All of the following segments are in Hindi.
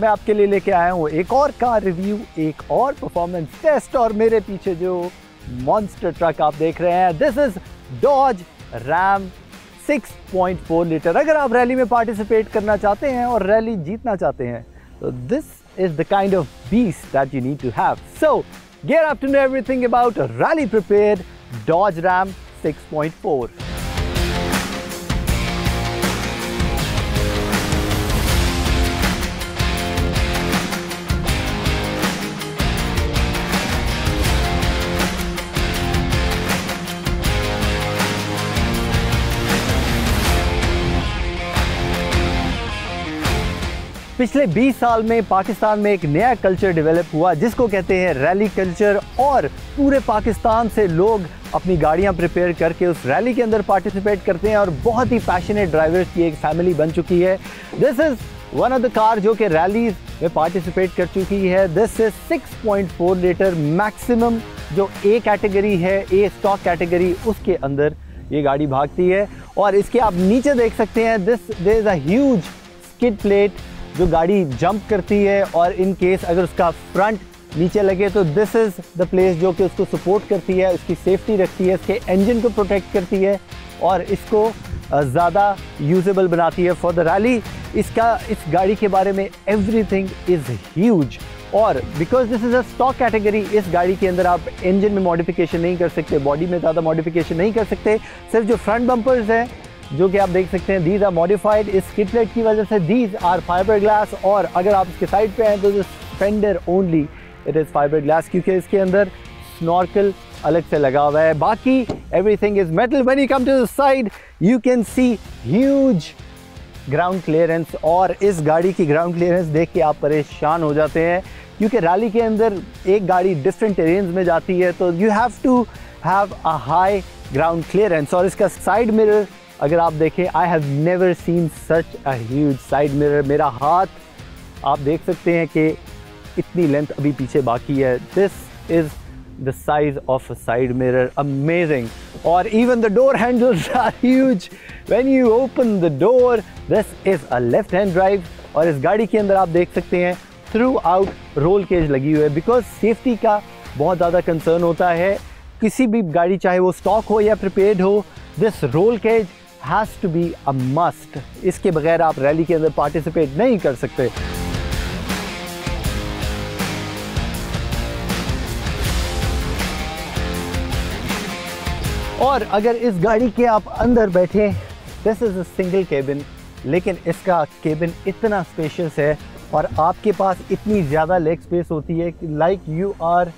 मैं आपके लिए लेके आया हूँ एक और कार रिव्यू, एक और परफॉर्मेंस टेस्ट। और मेरे पीछे जो मॉन्स्टर ट्रक आप देख रहे हैं, this is Dodge Ram 6.4 litre. अगर आप रैली में पार्टिसिपेट करना चाहते हैं और रैली जीतना चाहते हैं तो this is the kind of beast that you need to have. So get up to know everything about a rally prepared Dodge Ram 6.4. पिछले 20 साल में पाकिस्तान में एक नया कल्चर डेवलप हुआ जिसको कहते हैं रैली कल्चर, और पूरे पाकिस्तान से लोग अपनी गाड़ियां प्रिपेयर करके उस रैली के अंदर पार्टिसिपेट करते हैं और बहुत ही पैशनेट ड्राइवर्स की एक फैमिली बन चुकी है। This is one of the car जो कि रैलीज में पार्टिसिपेट कर चुकी है। दिस इज 6.4 लीटर मैक्सिमम जो ए कैटेगरी है, ए स्टॉक कैटेगरी, उसके अंदर ये गाड़ी भागती है। और इसके आप नीचे देख सकते हैं, there is a huge skid plate जो गाड़ी जंप करती है, और इन केस अगर उसका फ्रंट नीचे लगे तो दिस इज़ द प्लेस जो कि उसको सपोर्ट करती है, उसकी सेफ्टी रखती है, इसके इंजन को प्रोटेक्ट करती है और इसको ज़्यादा यूजेबल बनाती है फॉर द रैली। इस गाड़ी के बारे में एवरीथिंग इज़ ह्यूज, और because this is a stock category, इस गाड़ी के अंदर आप इंजन में मॉडिफिकेशन नहीं कर सकते, बॉडी में ज़्यादा मॉडिफिकेशन नहीं कर सकते। सिर्फ जो फ्रंट बम्पर्स हैं जो कि आप देख सकते हैं, दीज आर मॉडिफाइड इस स्किड प्लेट की वजह से, दीज आर फाइबर ग्लास। और अगर आप इसके साइड पे हैं तो fender only it is fibre glass, क्योंकि इसके अंदर स्नॉर्कल अलग से लगा हुआ है। बाकी everything is metal. When you come to the side you can see huge ground clearance, और इस गाड़ी की ग्राउंड क्लियरेंस देख के आप परेशान हो जाते हैं, क्योंकि रैली के अंदर एक गाड़ी डिफरेंट टेरेन्स में जाती है तो you have to have a high ground clearance. और इसका साइड मिरर अगर आप देखें, I have never seen such a huge side mirror. मेरा हाथ आप देख सकते हैं कि इतनी लेंथ अभी पीछे बाकी है। This is the size of a side mirror, amazing. और even the door handles are huge. When you open the door, this is a left hand drive, और इस गाड़ी के अंदर आप देख सकते हैं थ्रू आउट रोल केज लगी हुई है, बिकॉज सेफ्टी का बहुत ज़्यादा कंसर्न होता है किसी भी गाड़ी, चाहे वो स्टॉक हो या प्रिपेयर्ड हो। This roll cage has to be a must. इसके बगैर आप रैली के अंदर पार्टिसिपेट नहीं कर सकते। और अगर इस गाड़ी के आप अंदर बैठे, this is a single cabin, लेकिन इसका केबिन इतना स्पेशियस है और आपके पास इतनी ज़्यादा लेग स्पेस होती है कि like you are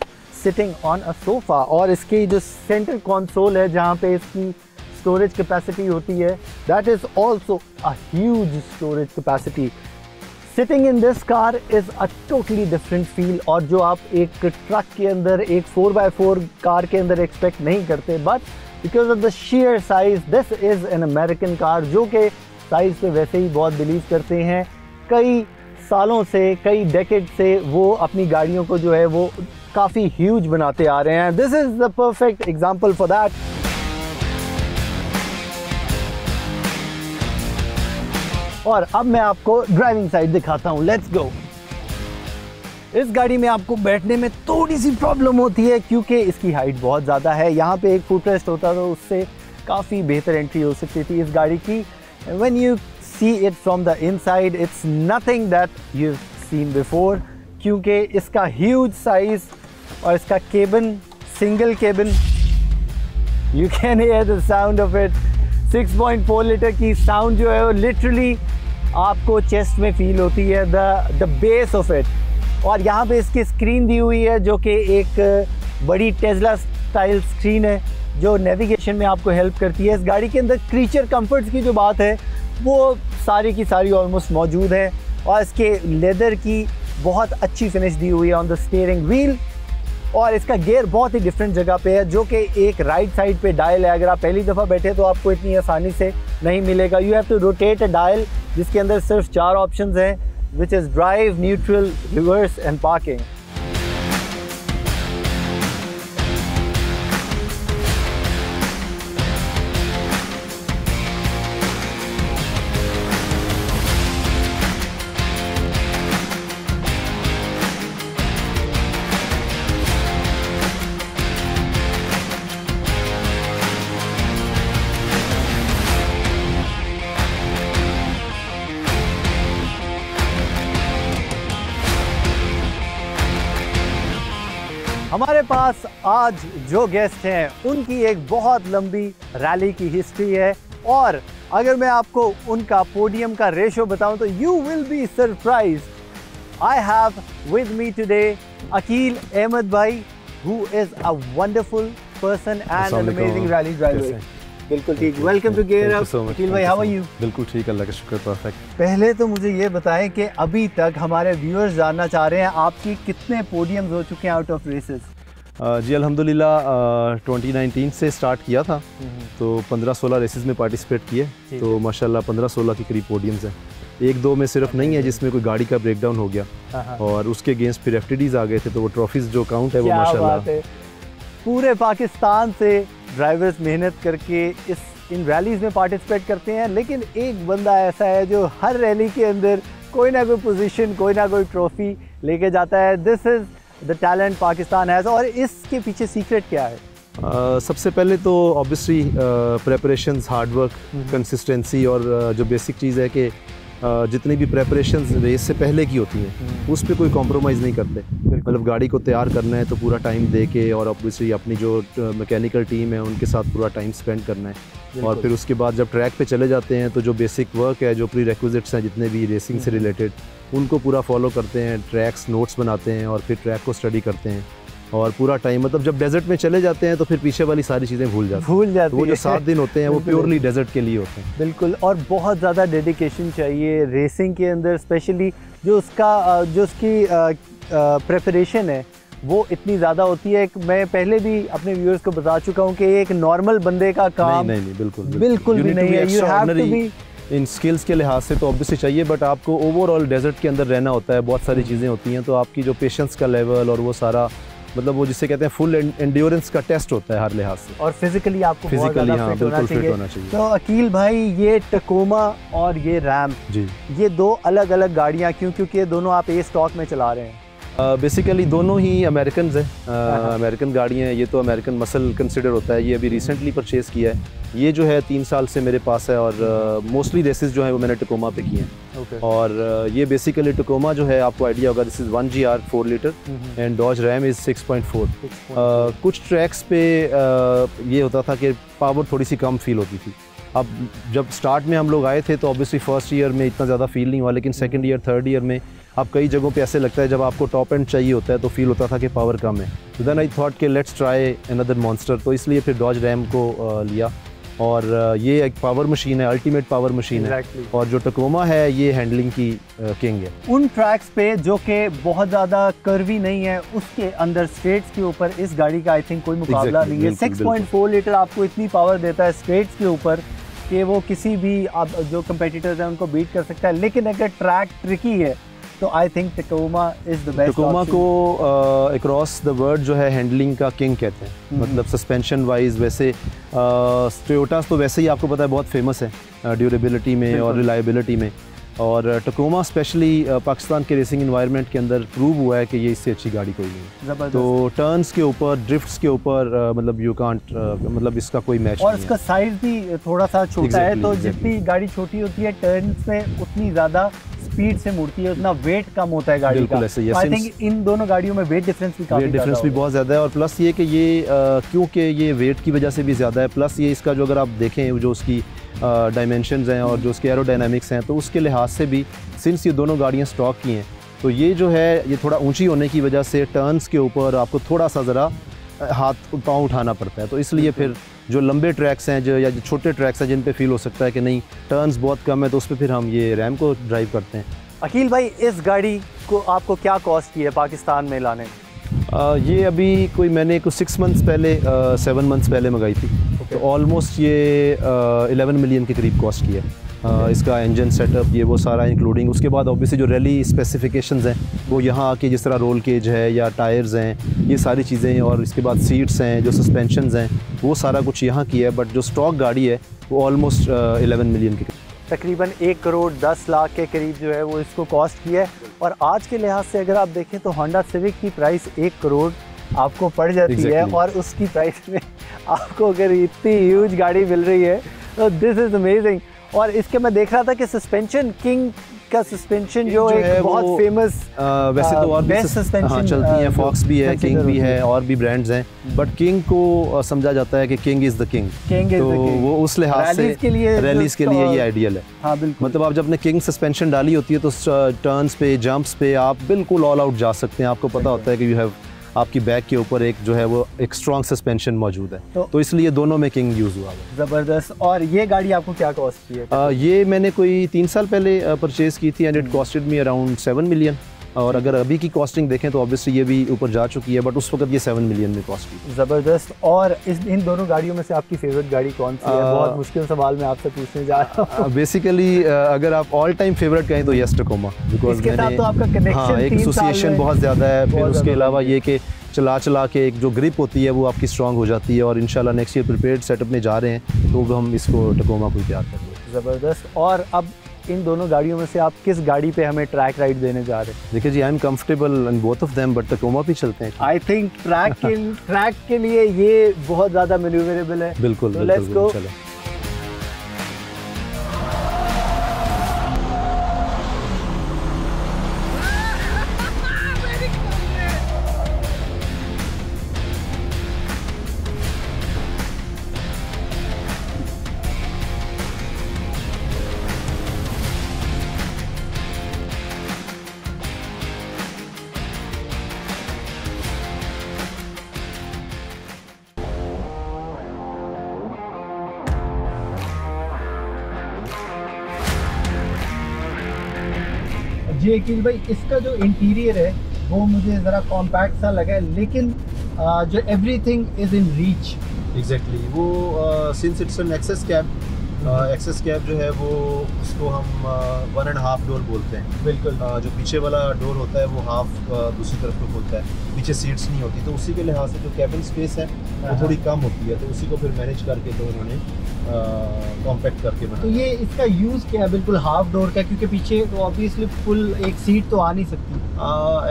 sitting on a sofa. और इसकी जो सेंटर कंसोल है जहाँ पे इसकी स्टोरेज कैपेसिटी होती है, that is also a huge storage capacity. Sitting in this car is a totally different feel, और जो आप एक ट्रक के अंदर, एक 4x4 कार के अंदर एक्सपेक्ट नहीं करते। But because of the share size, this is an American car जो कि साइज़ पे वैसे ही बहुत बिलीव करते हैं। कई सालों से, कई डेकेड से वो अपनी गाड़ियों को जो है वो काफ़ी ह्यूज बनाते आ रहे हैं। This is the perfect example for that. और अब मैं आपको ड्राइविंग साइड दिखाता हूँ, लेट्स गो। इस गाड़ी में आपको बैठने में थोड़ी सी प्रॉब्लम होती है क्योंकि इसकी हाइट बहुत ज़्यादा है। यहाँ पे एक फुट रेस्ट होता तो उससे काफ़ी बेहतर एंट्री हो सकती थी इस गाड़ी की। When you see it from the inside, it's nothing that you seen before, क्योंकि इसका ह्यूज साइज और इसका cabin, single cabin, you can hear the sound of it. 6.4 litre की साउंड जो है वो लिटरली आपको चेस्ट में फील होती है, द बेस ऑफ इट। और यहाँ पे इसकी स्क्रीन दी हुई है जो कि एक बड़ी टेस्ला स्टाइल स्क्रीन है जो नेविगेशन में आपको हेल्प करती है। इस गाड़ी के अंदर क्रीचर कंफर्ट्स की जो बात है वो सारी की सारी ऑलमोस्ट मौजूद है, और इसके लेदर की बहुत अच्छी फिनिश दी हुई है ऑन द स्टीयरिंग व्हील। और इसका गियर बहुत ही डिफरेंट जगह पे है जो कि एक राइट साइड पे डायल है। अगर आप पहली दफ़ा बैठे तो आपको इतनी आसानी से नहीं मिलेगा। You have to rotate a dial जिसके अंदर सिर्फ 4 ऑप्शंस हैं, which is drive, neutral, reverse and parking. हमारे पास आज जो गेस्ट हैं उनकी एक बहुत लंबी रैली की हिस्ट्री है और अगर मैं आपको उनका पोडियम का रेशो बताऊं तो you will be surprised. I have with me today Akil Ahmed Bhai, who is a wonderful person and an amazing rally driver. बिल्कुल ठीक। Welcome to Gear Up. Akeel भाई, हाउ आर यू? बिल्कुल ठीक, अल्लाह का शुक्र, परफेक्ट। पहले तो मुझे ये बताएं कि अभी तक हमारे व्यूअर्स जानना चाह रहे हैं आपकी कितने पोडियम्स हो चुके हैं आउट ऑफ रेसेस? जी अल्हम्दुलिल्लाह 2019 से स्टार्ट किया था तो 15-16 रेसेस में पार्टिसिपेट किए, तो माशाल्लाह 15-16 के करीब पोडियम्स हैं। एक दो में सिर्फ नहीं है जिसमें कोई गाड़ी का ब्रेकडाउन हो गया और उसके अगेंस्ट फिर एफटीडीज आ गए थे, तो वो ट्रॉफीज जो काउंट है वो माशाल्लाह। पूरे पाकिस्तान से ड्राइवर्स मेहनत करके इन रैलीज में पार्टिसिपेट करते हैं, लेकिन एक बंदा ऐसा है जो हर रैली के अंदर कोई ना कोई पोजीशन, कोई ना कोई ट्रॉफी लेके जाता है। This is the talent Pakistan has. और इसके पीछे सीक्रेट क्या है? सबसे पहले तो obviously preparations, hard work, consistency और जो बेसिक चीज़ है कि जितनी भी प्रेपरेशंस रेस से पहले की होती हैं उस पर कोई कॉम्प्रोमाइज़ नहीं करते। मतलब गाड़ी को तैयार करना है तो पूरा टाइम दे के, और ऑब्वियसली अपनी जो मैकेनिकल टीम है उनके साथ पूरा टाइम स्पेंड करना है। और फिर उसके बाद जब ट्रैक पे चले जाते हैं तो जो बेसिक वर्क है, जो प्री रिक्विजिट्स हैं जितने भी रेसिंग से रिलेटेड, उनको पूरा फॉलो करते हैं। ट्रैक्स नोट्स बनाते हैं और फिर ट्रैक को स्टडी करते हैं और पूरा टाइम, मतलब जब डेजर्ट में चले जाते हैं तो फिर पीछे वाली सारी चीज़ें भूल जाते हैं। वो जो 7 दिन होते हैं वो प्योरली डेजर्ट के लिए होते हैं। बिल्कुल। और बहुत ज़्यादा डेडिकेशन चाहिए रेसिंग के अंदर, स्पेशली जो उसकी प्रेपरेशन है वो इतनी ज़्यादा होती है। मैं पहले भी अपने व्यूअर्स को बता चुका हूँ कि एक नॉर्मल बंदे का काम नहीं बिल्कुल भी नहीं है। You have to be in skills के लिहाज से तो ऑब्वियसली चाहिए, बट आपको ओवरऑल डेजर्ट के अंदर रहना होता है, बहुत सारी चीज़ें होती हैं, तो आपकी जो पेशेंस का लेवल और वो सारा, मतलब वो जिसे कहते हैं फुल एंड्योरेंस का टेस्ट होता है हर लिहाज से। और फिजिकली आपको फिजिकली बिल्कुल फिट होना चाहिए। तो अकील भाई, ये टकोमा और ये रैम जी, ये दो अलग अलग गाड़ियाँ क्यों? क्योंकि ये दोनों आप ए स्टॉक में चला रहे हैं। बेसिकली दोनों ही अमेरिकन हैं, अमेरिकन गाड़ियाँ हैं। ये तो अमेरिकन मसल कंसिडर होता है। ये अभी रिसेंटली परचेज़ किया है। ये जो है 3 साल से मेरे पास है और मोस्टली रेसेस जो है वो मैंने टकोमा पे किए हैं। और ये बेसिकली टकोमा जो है, आपको आइडिया होगा, this is 1GR 4 litre and Dodge Ram is 6.4। कुछ ट्रैक्स पे ये होता था कि पावर थोड़ी सी कम फील होती थी। अब जब स्टार्ट में हम लोग आए थे तो ऑब्वियसली फर्स्ट ईयर में इतना ज़्यादा फील नहीं हुआ, लेकिन सेकंड ईयर, थर्ड ईयर में अब कई जगहों पे ऐसे लगता है जब आपको टॉप एंड चाहिए होता है तो फील होता था कि पावर कम है। तो देन आई थॉट कि लेट्स ट्राई अनदर मॉन्स्टर, तो इसलिए फिर डॉज रैम को लिया। और ये एक पावर मशीन है, अल्टीमेट पावर मशीन है। और जो टकोमा है ये हैंडलिंग की किंग है। उन ट्रैक्स पे जो कि बहुत ज़्यादा कर्वी नहीं है, उसके अंदर स्ट्रेट्स के ऊपर इस गाड़ी का आई थिंक कोई मुकाबला नहीं है। 6.4 लीटर आपको इतनी पावर देता है स्ट्रेट्स के ऊपर कि वो किसी भी आप जो कंपेटिटर्स हैं उनको बीट कर सकता है। लेकिन अगर ट्रैक ट्रिकी है तो I think Tacoma is the best. Tacoma को अक्रॉस द वर्ल्ड जो है हैंडलिंग का किंग कहते हैं। मतलब सस्पेंशन वाइज वैसे टोयोटा तो वैसे ही आपको पता है बहुत फेमस है ड्यूरेबिलिटी में और रिलायबिलिटी में, और टकोमा स्पेशली पाकिस्तान के रेसिंग एनवायरनमेंट के अंदर प्रूव हुआ है कि ये इससे अच्छी गाड़ी कोई नहीं है। तो टर्न्स के ऊपर, ड्रिफ्ट्स के ऊपर मतलब यू कांट, मतलब इसका कोई मैच नहीं है। और इसका साइज़ भी थोड़ा सा छोटा है, तो जितनी गाड़ी छोटी होती है टर्न्स में उतनी ज़्यादा स्पीड से मुड़ती है, उतना वेट कम होता है गाड़ी का। आई थिंक इन दोनों गाड़ियों में वेट डिफरेंस भी बहुत ज़्यादा है। और प्लस ये कि ये क्योंकि ये वेट की वजह से भी ज़्यादा है, प्लस ये इसका जो अगर आप देखें जो उसकी डायमेंशंस हैं और जो उसके एरोडायनामिक्स हैं, तो उसके लिहाज से भी सिंस ये दोनों गाड़ियाँ स्टॉक की हैं तो ये जो है ये थोड़ा ऊंची होने की वजह से टर्न्स के ऊपर आपको थोड़ा सा ज़रा हाथ पाँव उठाना पड़ता है। तो इसलिए फिर जो लंबे ट्रैक्स हैं जो या जो छोटे ट्रैक्स हैं जिन पे फील हो सकता है कि नहीं टर्न्स बहुत कम है, तो उस पर फिर हम ये रैम को ड्राइव करते हैं। अकील भाई, इस गाड़ी को आपको क्या कॉस्ट की है पाकिस्तान में लाने? ये अभी कोई मैंने कुछ 6 मंथ्स पहले 7 मंथ्स पहले मंगाई थी। तो ऑलमोस्ट ये 11 मिलियन के करीब कॉस्ट की है। इसका इंजन सेटअप ये वो सारा इंक्लूडिंग, उसके बाद ऑब्वियसली जो रैली स्पेसिफिकेशंस हैं वो यहाँ आके जिस तरह रोल केज है या टायर्स हैं, ये सारी चीज़ें, और इसके बाद सीट्स हैं, जो सस्पेंशंस हैं, वो सारा कुछ यहाँ की है। बट जो स्टॉक गाड़ी है वो ऑलमोस्ट 11 मिलियन की, तकरीबन 1 करोड़ 10 लाख के करीब जो है वो इसको कॉस्ट की है। और आज के लिहाज से अगर आप देखें तो होंडा सिविक की प्राइस 1 करोड़ आपको पड़ जाती है, और उसकी प्राइस में आपको अगर इतनी ह्यूज गाड़ी मिल रही है तो दिस इज़ अमेजिंग। और इसके मैं देख रहा था कि सस्पेंशन किंग का सस्पेंशन जो जो एक है बहुत वो, फेमस वैसे तो और भी बेस्ट सस्पेंशन चलती हैं, फॉक्स भी है, किंग भी है, और भी ब्रांड्स हैं, बट किंग को समझा जाता है कि किंग इज़ द किंग, तो वो उस लिहाज से रैलीज के लिए ये आइडियल है। हाँ बिल्कुल, मतलब आप जब अपने किंग सस्पेंशन डाली होती है तो टर्न्स पे, जंप्स पे आप बिल्कुल ऑल आउट जा सकते हैं। आपको पता होता है कि यू हैव, आपकी बैक के ऊपर एक जो है वो एक स्ट्रॉन्ग सस्पेंशन मौजूद है, तो इसलिए दोनों में किंग यूज़ हुआ है। ज़बरदस्त। और ये गाड़ी आपको क्या कॉस्ट की है? ये मैंने कोई 3 साल पहले परचेज़ की थी and it costed me around 7 million. और अगर अभी की कॉस्टिंग देखें तो ऑब्वियसली ये भी ऊपर जा चुकी है, बट उस वक्त ये 7 मिलियन में कॉस्ट की। ज़बरदस्त। और इन दोनों गाड़ियों में से आपकी फेवरेट गाड़ी कौन सी है? बहुत मुश्किल सवाल मैं आपसे पूछने जा रहा हूँ। बेसिकली अगर आप ऑल टाइम फेवरेट कहें तो यस टकोमा, बिकॉज इसके साथ तो आपका कनेक्शन, हाँ, एक एसोसिएशन बहुत ज़्यादा है। फिर उसके अलावा ये कि चला के एक जो ग्रिप होती है वो आपकी स्ट्रांग हो जाती है, और इंशाल्लाह नेक्स्ट ईयर प्रिपेयर्ड सेटअप में जा रहे हैं तो हम इसको टकोमा को तैयार कर रहे हैं। ज़बरदस्त। और अब इन दोनों गाड़ियों में से आप किस गाड़ी पे हमें ट्रैक राइड देने जा रहे हैं? देखिए जी, I am comfortable in both of them, but Tacoma पे चलते हैं। आई थिंक ट्रैक के लिए ये बहुत ज़्यादा मैन्यूवरेबल है। बिल्कुल, तो लेट्स गो। चलो। जी अकील भाई, इसका जो इंटीरियर है वो मुझे ज़रा कॉम्पैक्ट सा लगा है, लेकिन जो everything is in reach. Exactly वो since it's an access cab, access cab जो है वो उसको हम 1.5 डोर बोलते हैं। बिल्कुल। जो पीछे वाला डोर होता है वो हाफ दूसरी तरफ को खुलता है, पीछे सीट्स नहीं होती, तो उसी के लिहाज से जो कैबिन स्पेस है वो थोड़ी कम होती है, तो उसी को फिर मैनेज करके तो उन्होंने कॉम्पैक्ट करके बनाया। तो ये इसका यूज़ क्या है बिल्कुल हाफ डोर का, क्योंकि पीछे तो ऑब्वियसली फुल एक सीट तो आ नहीं सकती।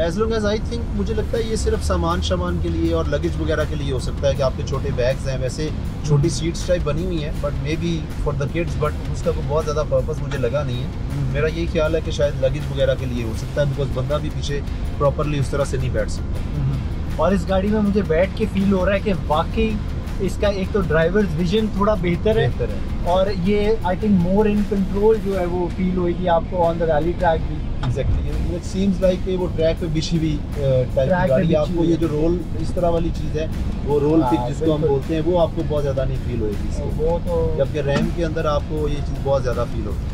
As long as I think, मुझे लगता है ये सिर्फ सामान के लिए और लगेज वगैरह के लिए हो सकता है कि आपके छोटे बैग्स हैं, वैसे छोटी सीट्स टाइप बनी हुई हैं, but may be for the kids, but उसका कोई बहुत ज़्यादा पर्पस मुझे लगा नहीं है। मेरा यही ख्याल है कि शायद लगेज वगैरह के लिए हो सकता है, बिकॉज बंदा भी पीछे प्रॉपरली उस तरह से नहीं बैठ सकता। और इस गाड़ी में मुझे बैठ के फील हो रहा है कि वाकई इसका एक तो ड्राइवर्स विजन थोड़ा बेहतर है, और ये I think more in control जो है वो फील होगी आपको ऑन द रैली ट्रैक भी। एग्जैक्टली, इट सीम्स लाइक वो ट्रैक पे बिछी हुई टाइप की गाड़ी, आपको ये जो रोल इस तरह वाली चीज़ है वो रोल पिक जिसको हम बोलते हैं, वो आपको बहुत ज़्यादा नहीं फील होगी, वो तो जबकि रैम के अंदर आपको ये चीज़ बहुत ज़्यादा फील होती है।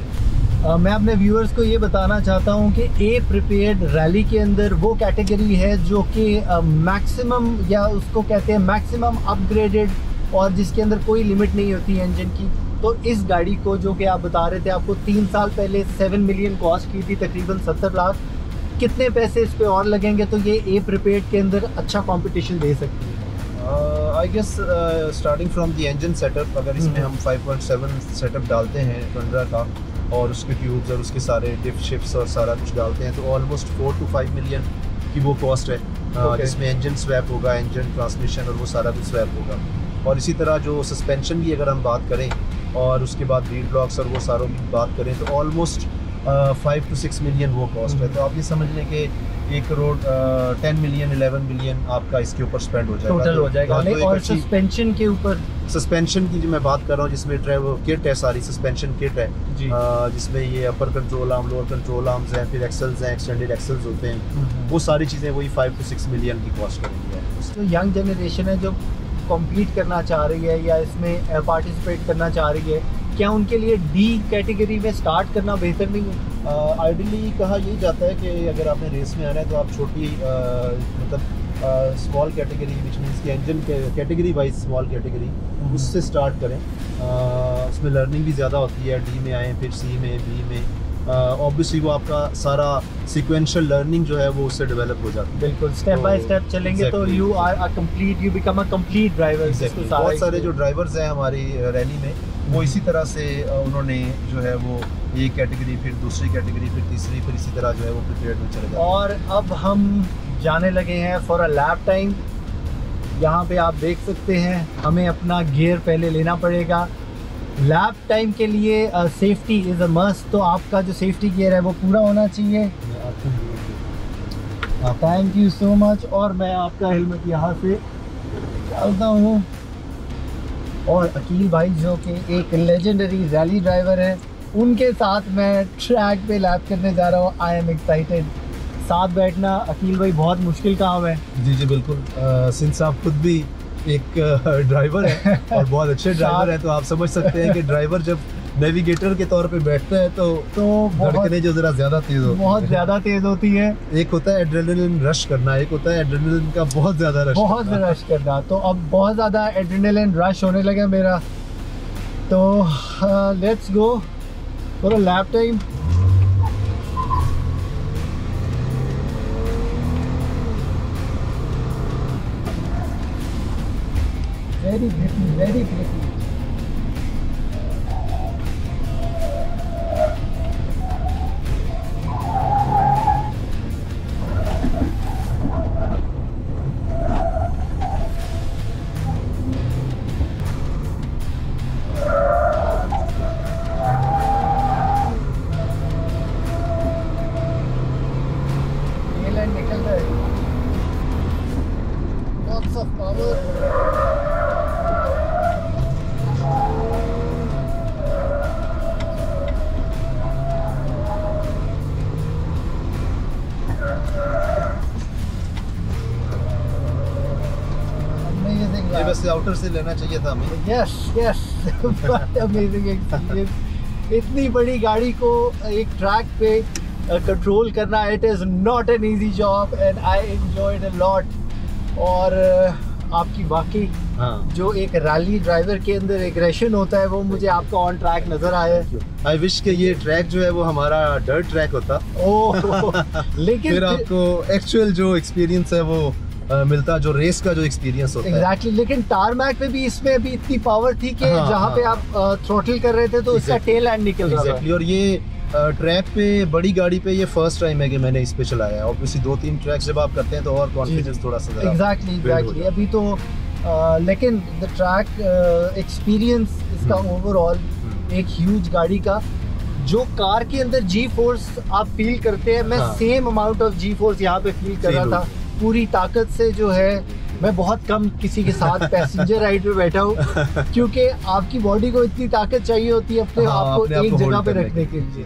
मैं अपने व्यूअर्स को ये बताना चाहता हूँ कि ए प्रिपेयर्ड रैली के अंदर वो कैटेगरी है जो कि मैक्सिमम, या उसको कहते हैं मैक्सिमम अपग्रेडेड, और जिसके अंदर कोई लिमिट नहीं होती है इंजन की। तो इस गाड़ी को, जो कि आप बता रहे थे आपको 3 साल पहले 7 मिलियन कॉस्ट की थी, तकरीबन 70 लाख, कितने पैसे इस पे और लगेंगे तो ये ए प्रिपेयर्ड के अंदर अच्छा कंपटीशन दे सकती है? I guess starting from the engine setup, अगर इसमें हम 5.7 सेटअप डालते हैं टंड्रा का, और उसके ट्यूब्स और उसके सारे डिफ शिफ्ट्स और सारा कुछ डालते हैं, तो ऑलमोस्ट 4 to 5 मिलियन की वो कॉस्ट है, जिसमें इंजन स्वैप होगा, इंजन ट्रांसमिशन और वो सारा कुछ स्वैप होगा। और इसी तरह जो सस्पेंशन की अगर हम बात करें और उसके बाद व्हील ब्लॉक्स और वो सारों की बात करें, तो ऑलमोस्ट 5 to 6 मिलियन वो कॉस्ट है। तो आप ये समझ लें कि 1 करोड़ 10 मिलियन 11 मिलियन आपका इसके ऊपर स्पेंड हो जाएगा, टोटल हो जाएगा। तो और सस्पेंशन के ऊपर, सस्पेंशन की जो मैं बात कर रहा हूँ, जिसमें किट है, सारी सस्पेंशन किट है, जिसमें ये upper control arm, lower control arms हैं, फिर एक्सेल्स हैं, एक्सटेंडेड एक्सेल्स होते हैं, वो सारी चीज़ें वही 5 to 6 मिलियन की कॉस्ट करेंगी। जो यंग जनरेशन है जो कॉम्पीट करना चाह रही है या इसमें पार्टिसिपेट करना चाह रही है, क्या उनके लिए डी कैटेगरी में स्टार्ट करना बेहतर नहीं है? आइडियली कहा यही जाता है कि अगर आपने रेस में आना है तो आप छोटी मतलब स्मॉल कैटेगरी, विच मीन्स कि engine category wise small category, उससे स्टार्ट करें। उसमें लर्निंग भी ज़्यादा होती है, डी में आएँ, फिर सी में, बी में, ऑब्वियसली वो आपका सारा सीक्वेंशियल लर्निंग जो है वो उससे डेवलप हो जाती है। बिल्कुल, स्टेप बाय स्टेप चलेंगे तो you are a complete, you become a complete driver. बहुत सारे जो ड्राइवर्स हैं हमारी रैली में, वो इसी तरह से उन्होंने जो है वो एक कैटेगरी, फिर दूसरी कैटेगरी, फिर तीसरी, फिर इसी तरह जो है वो प्रिपेयर्ड में चले जाते हैं। और अब हम जाने लगे हैं फॉर अ लैप टाइम। यहाँ पे आप देख सकते हैं हमें अपना गियर पहले लेना पड़ेगा, लैप टाइम के लिए सेफ्टी इज़ अ मस्ट, तो आपका जो सेफ्टी गियर है वो पूरा होना चाहिए। Thank you so much. और मैं आपका हेलमेट यहाँ से डालता हूँ। और अकील भाई जो कि एक लेजेंडरी रैली ड्राइवर है, उनके साथ मैं ट्रैक पे लैप करने जा रहा हूँ। I am excited. साथ बैठना अकील भाई बहुत मुश्किल काम है। जी जी बिल्कुल। सिंस आप खुद भी एक ड्राइवर है और बहुत अच्छे ड्राइवर है, तो आप समझ सकते हैं कि ड्राइवर जब नेविगेटर के तौर पे बैठता है तो धड़कनें जो ज़रा ज़्यादा तेज़ होती है, बहुत ज़्यादा तेज़ होती है। एक होता है एड्रेनलिन रश करना, एक होता है एड्रेनलिन का बहुत ज़्यादा रश करना। तो अब बहुत ज़्यादा एड्रेनलिन रश होने लगा मेरा, तो let's go for a lap time. Very pretty, very pretty. निकल रहा है, lots of power। ये बस आउटर से लेना चाहिए था हमें। Yes yes, amazing experience. इतनी बड़ी गाड़ी को एक ट्रैक पे कंट्रोल करना, it is not an easy job and I enjoyed a lot. और आपकी वाकई जो एक रैली ड्राइवर के अंदर एग्रेशन होता है वो मुझे आपका ऑन ट्रैक नजर आया है। आई विश कि ये ट्रैक जो है वो हमारा डर्ट ट्रैक होता। लेकिन फिर आपको एक्चुअल जो एक्सपीरियंस है वो मिलता, जो रेस का जो एक्सपीरियंस होता है। एग्जैक्टली। लेकिन टारमैक पे भी इसमें अभी इतनी पावर थी कि जहाँ पे आप थ्रोटल कर रहे थे तो इसका टेल एंड निकल रहा था। और ये ट्रैक पे बड़ी गाड़ी पे ये फर्स्ट टाइम है कि मैंने इस पे चलाया है। ऑब्वियसली 2-3 ट्रैक्स जब आप करते हैं तो और कॉन्फिडेंस थोड़ा सा एग्जैक्टली अभी तो लेकिन द ट्रैक एक्सपीरियंस इसका ओवरऑल एक ह्यूज गाड़ी का, जो कार के अंदर जी फोर्स आप फील करते हैं, मैं same amount of G force यहाँ पे फील कर रहा था पूरी ताकत से। जो है मैं बहुत कम किसी के साथ पैसेंजर राइड पे बैठा हूँ, क्योंकि आपकी बॉडी को इतनी ताकत चाहिए होती है अपने आप को एक जगह पे रखने के लिए।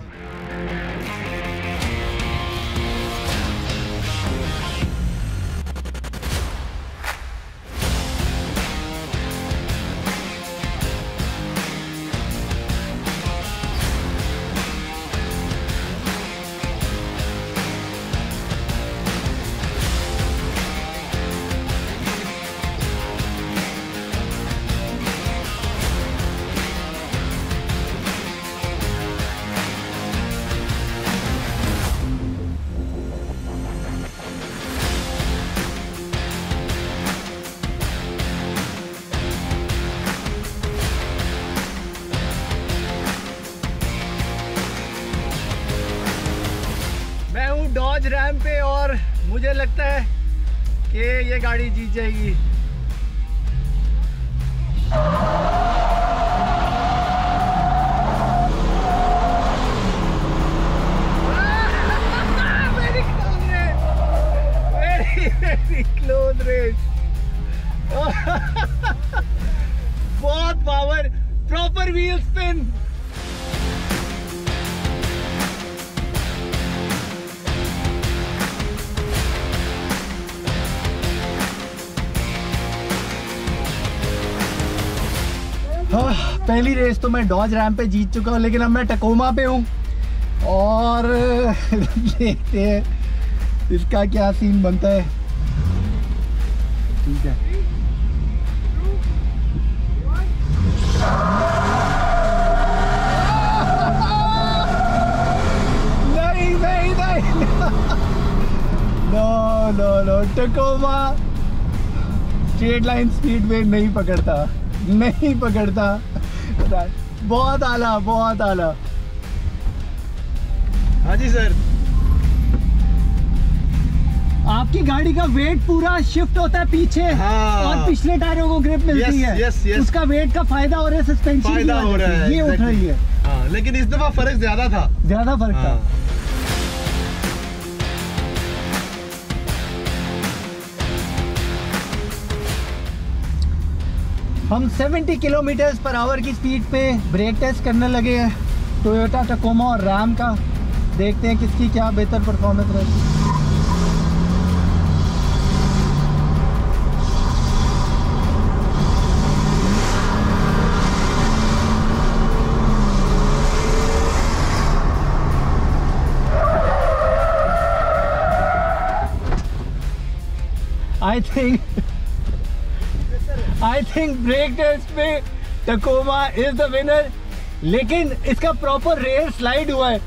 डॉज रैम पे और मुझे लगता है कि ये गाड़ी जीत जाएगी। Very close race. बहुत पावर, प्रॉपर व्हील स्पिन। पहली रेस तो मैं डॉज रैम पे जीत चुका हूँ, लेकिन अब मैं टकोमा पे हूँ और देखते हैं इसका क्या सीन बनता है। ठीक है, नहीं नहीं नहीं, no no no, Tacoma straight line speed में नहीं पकड़ता, नहीं पकड़ता। बहुत आला, बहुत आला। हाँ जी सर, आपकी गाड़ी का वेट पूरा शिफ्ट होता है पीछे। हाँ। और पिछले टायरों को ग्रिप मिलती है। yes. उसका वेट का फायदा हो रहा है, सस्पेंशन फायदा हो रहा है, ये उठ रही है। हाँ, लेकिन इस दफा फर्क ज्यादा था। ज्यादा फर्क था। हम 70 किलोमीटर पर आवर की स्पीड पे ब्रेक टेस्ट करने लगे हैं टोयोटा टकोमा और रैम का। देखते हैं किसकी क्या बेहतर परफॉर्मेंस रहती है। I think ब्रेक टेस्ट में टकोमा इज द विनर, लेकिन इसका प्रॉपर रेयर स्लाइड हुआ है।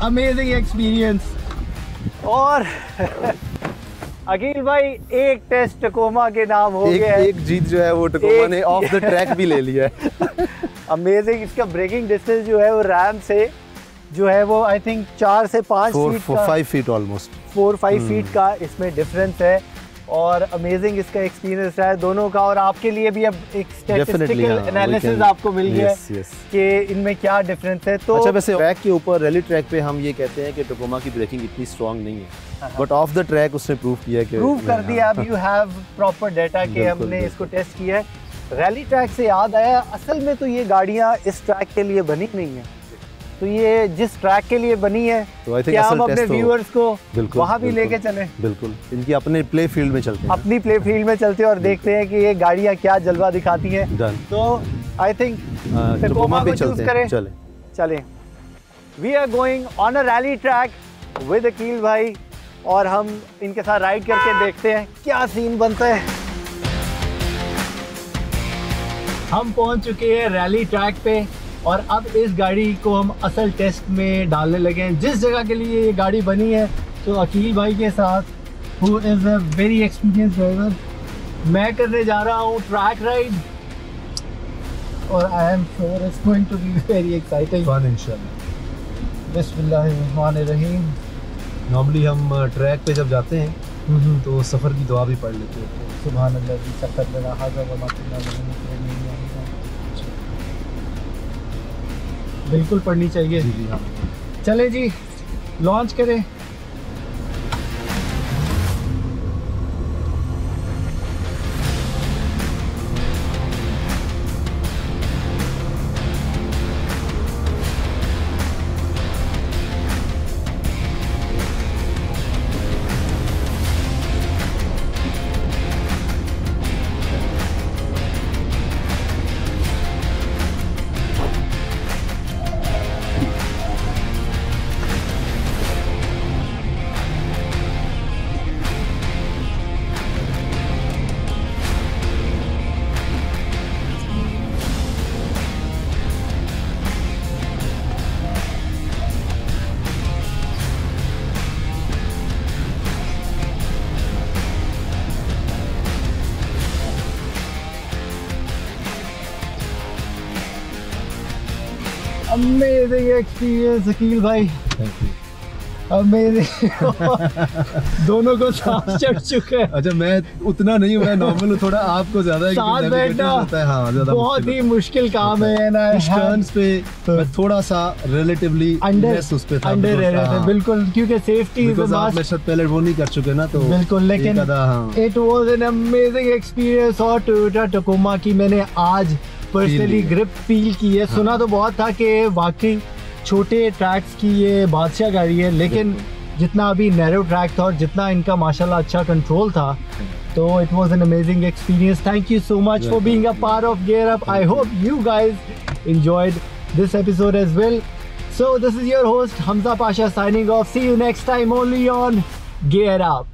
Amazing experience. और अकील भाई एक टेस्ट टकोमा के नाम हो गया है। एक जीत जो है वो टकोमा ने ऑफ द ट्रैक भी ले लिया है। अमेजिंग। इसका ब्रेकिंग डिस्टेंस जो है वो रैम से जो है वो आई थिंक 4 से 5 फीट का, 5 फीट ऑलमोस्ट 4-5 फीट का इसमें डिफरेंस है। और अमेजिंग इसका एक्सपीरियंस है दोनों का। और आपके लिए भी अब एक स्टैटिस्टिकल एनालिसिस आपको मिल गया कि इनमें क्या डिफरेंस है। तो अच्छा, वैसे ट्रैक के ऊपर रैली ट्रैक पे हम ये कहते हैं कि टकोमा की ब्रेकिंग इतनी स्ट्रांग नहीं है, बट ऑफ द ट्रैक उसने प्रूव किया कि प्रूव कर दिया। अब यू हैव प्रॉपर डाटा कि हमने इसको टेस्ट किया है। रैली ट्रैक से याद आया, असल में तो ये गाड़ियाँ इस ट्रैक के लिए बनी नहीं है। तो ये जिस ट्रैक के लिए बनी है, तो क्या हम अपने व्यूअर्स को वहाँ भी लेके चलें? बिल्कुल, इनकी अपने प्ले फील्ड में चलते हैं, अपनी प्ले फील्ड में चलते हैं और देखते हैं कि ये गाड़ियाँ क्या जलवा दिखाती हैं। तो आई थिंक टकोमा को चूज करें। चलें। We are going on a rally track with Akeel भाई, और हम इनके साथ राइड करके देखते हैं क्या सीन बनता है। हम पहुंच चुके हैं रैली ट्रैक पे और अब इस गाड़ी को हम असल टेस्ट में डालने लगे हैं जिस जगह के लिए ये गाड़ी बनी है। तो अकील भाई के साथ, who is a very experience driver, मैं करने जा रहा हूँ ट्रैक राइड और I am sure it's going to be very exciting. Fun इंशाल्लाह। बिस्मिल्लाहिर्रहमानिर्रहीम। नॉर्मली हम ट्रैक पे जब जाते हैं तो सफ़र की दुआ भी पढ़ लेते हैं। सुभान अल्लाह जी, सफ़र लगा हाज़ा व मा कुन्ना लिमुक़रिनीन। बिल्कुल पढ़नी चाहिए। जी हाँ। चले जी, लॉन्च करें। अमेजिंग एक्सपीरियंस अकील भाई, अमेजिंग। दोनों को सांस चढ़ चुका है। अच्छा, मैं उतना नहीं हुआ, नॉर्मल थोड़ा आपको ज्यादा साथ बैठना होता है। हाँ, ज्यादा बहुत ही मुश्किल काम है ना। टर्न्स पे मैं थोड़ा सा रिलेटिवली उस पे था, बिल्कुल, क्योंकि सेफ्टी आप शायद पहले वो नहीं कर चुके ना, तो बिल्कुल। लेकिन it was an amazing experience. और टोयोटा टकोमा की मैंने आज पर्सनली ग्रिप फील की है। सुना तो बहुत था कि वाकई छोटे ट्रैक्स की ये बादशाह गाड़ी है, लेकिन जितना अभी नैरो ट्रैक था और जितना इनका माशाल्लाह अच्छा कंट्रोल था, तो it was an amazing experience. Thank you so much for being a part of gear up. I hope you guys enjoyed this episode as well. So this is your host Hamza Pasha signing off. See you next time only on Gear Up.